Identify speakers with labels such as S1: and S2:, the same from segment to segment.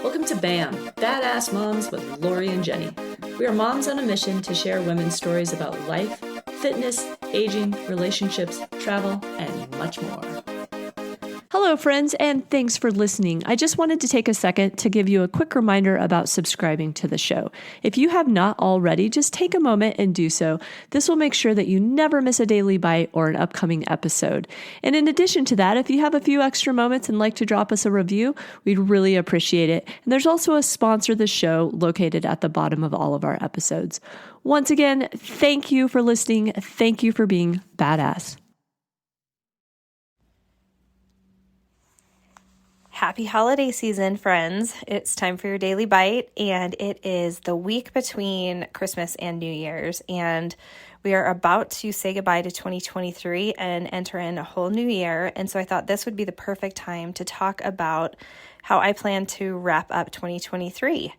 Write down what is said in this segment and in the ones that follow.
S1: Welcome to BAM, Badass Moms with Lori and Jenny. We are moms on a mission to share women's stories about life, fitness, aging, relationships, travel, and much more. Hello, friends, and thanks for listening. I just wanted to take a second to give you a quick reminder about subscribing to the show. If you have not already, just take a moment and do so. This will make sure that you never miss a daily bite or an upcoming episode. And in addition to that, if you have a few extra moments and like to drop us a review, we'd really appreciate it. And there's also a sponsor of the show located at the bottom of all of our episodes. Once again, thank you for listening. Thank you for being badass.
S2: Happy holiday season, friends. It's time for your daily bite, and it is the week between Christmas and New Year's, and we are about to say goodbye to 2023 and enter in a whole new year. And so I thought this would be the perfect time to talk about how I plan to wrap up 2023.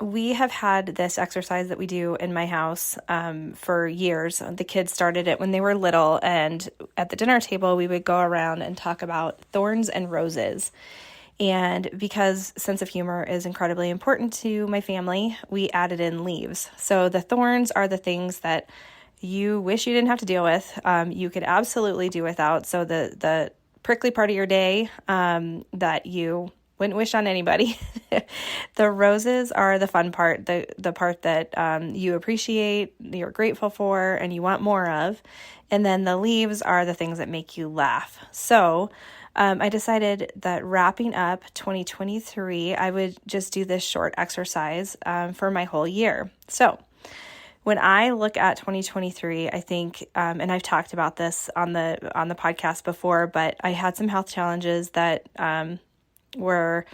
S2: We have had this exercise that we do in my house for years. The kids started it when they were little, and at the dinner table, we would go around and talk about thorns and roses. And because sense of humor is incredibly important to my family, we added in leaves. So the thorns are the things that you wish you didn't have to deal with. You could absolutely do without. So the prickly part of your day that you wouldn't wish on anybody. The roses are the fun part, the part that you appreciate, you're grateful for, and you want more of. And then the leaves are the things that make you laugh. So I decided that wrapping up 2023, I would just do this short exercise for my whole year. So when I look at 2023, I think, and I've talked about this on the podcast before, but I had some health challenges that were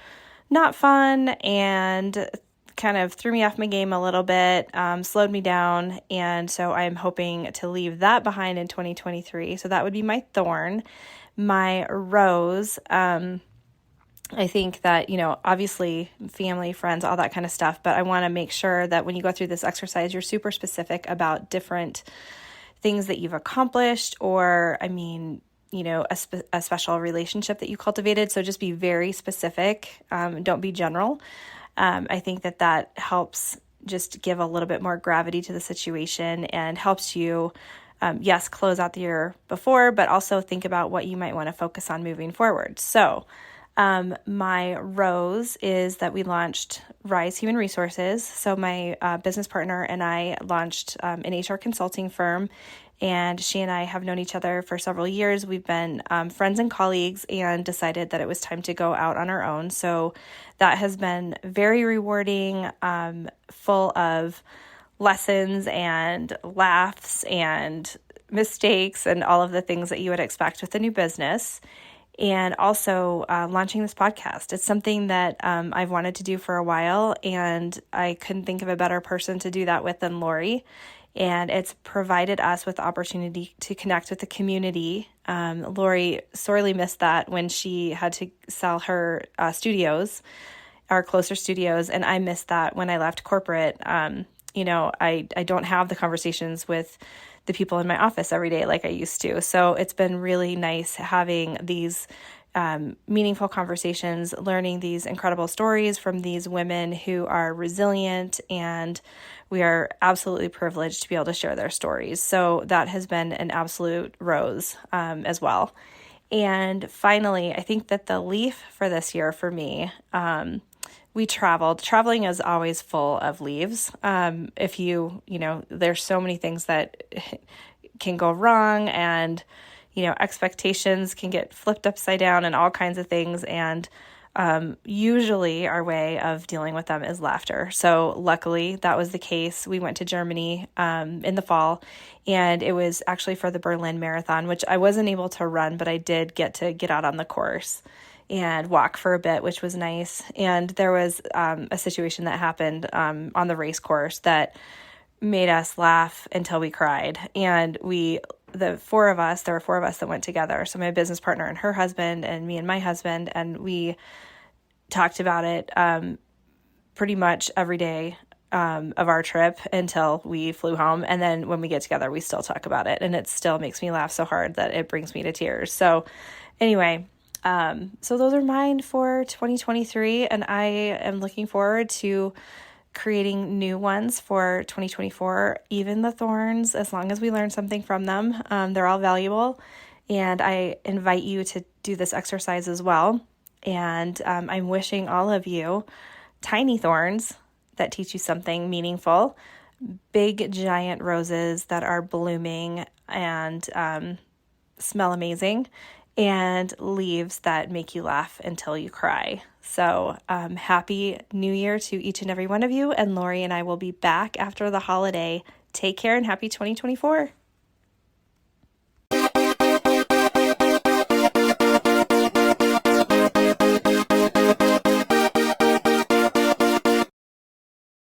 S2: not fun and kind of threw me off my game a little bit, slowed me down. And so I'm hoping to leave that behind in 2023. So that would be my thorn. My rose, I think that, obviously family, friends, all that kind of stuff. But I want to make sure that when you go through this exercise, you're super specific about different things that you've accomplished, or, a special relationship that you cultivated. So just be very specific. Don't be general. I think that helps just give a little bit more gravity to the situation and helps you, close out the year before, but also think about what you might want to focus on moving forward. So my rose is that we launched Rise Human Resources. So my business partner and I launched an HR consulting firm, and she and I have known each other for several years. We've been friends and colleagues, and decided that it was time to go out on our own. So that has been very rewarding, full of lessons and laughs and mistakes and all of the things that you would expect with a new business. And also launching this podcast. It's something that I've wanted to do for a while, and I couldn't think of a better person to do that with than Lori. And it's provided us with the opportunity to connect with the community. Lori sorely missed that when she had to sell her studios, our closer studios, and I missed that when I left corporate. I don't have the conversations with the people in my office every day like I used to. So it's been really nice having these meaningful conversations, learning these incredible stories from these women who are resilient, and we are absolutely privileged to be able to share their stories. So that has been an absolute rose as well. And finally, I think that the leaf for this year for me, we traveled. Traveling is always full of leaves. If there's so many things that can go wrong, and, expectations can get flipped upside down and all kinds of things. And usually our way of dealing with them is laughter. So luckily that was the case. We went to Germany in the fall, and it was actually for the Berlin Marathon, which I wasn't able to run, but I did get out on the course and walk for a bit, which was nice. And there was a situation that happened on the race course that made us laugh until we cried. And there were four of us that went together. So my business partner and her husband, and me and my husband, and we talked about it pretty much every day of our trip until we flew home. And then when we get together, we still talk about it. And it still makes me laugh so hard that it brings me to tears. So anyway, So those are mine for 2023, and I am looking forward to creating new ones for 2024, even the thorns, as long as we learn something from them. They're all valuable, and I invite you to do this exercise as well. And I'm wishing all of you tiny thorns that teach you something meaningful, big giant roses that are blooming and smell amazing, and leaves that make you laugh until you cry. So happy New Year to each and every one of you. And Lori and I will be back after the holiday. Take care and happy 2024.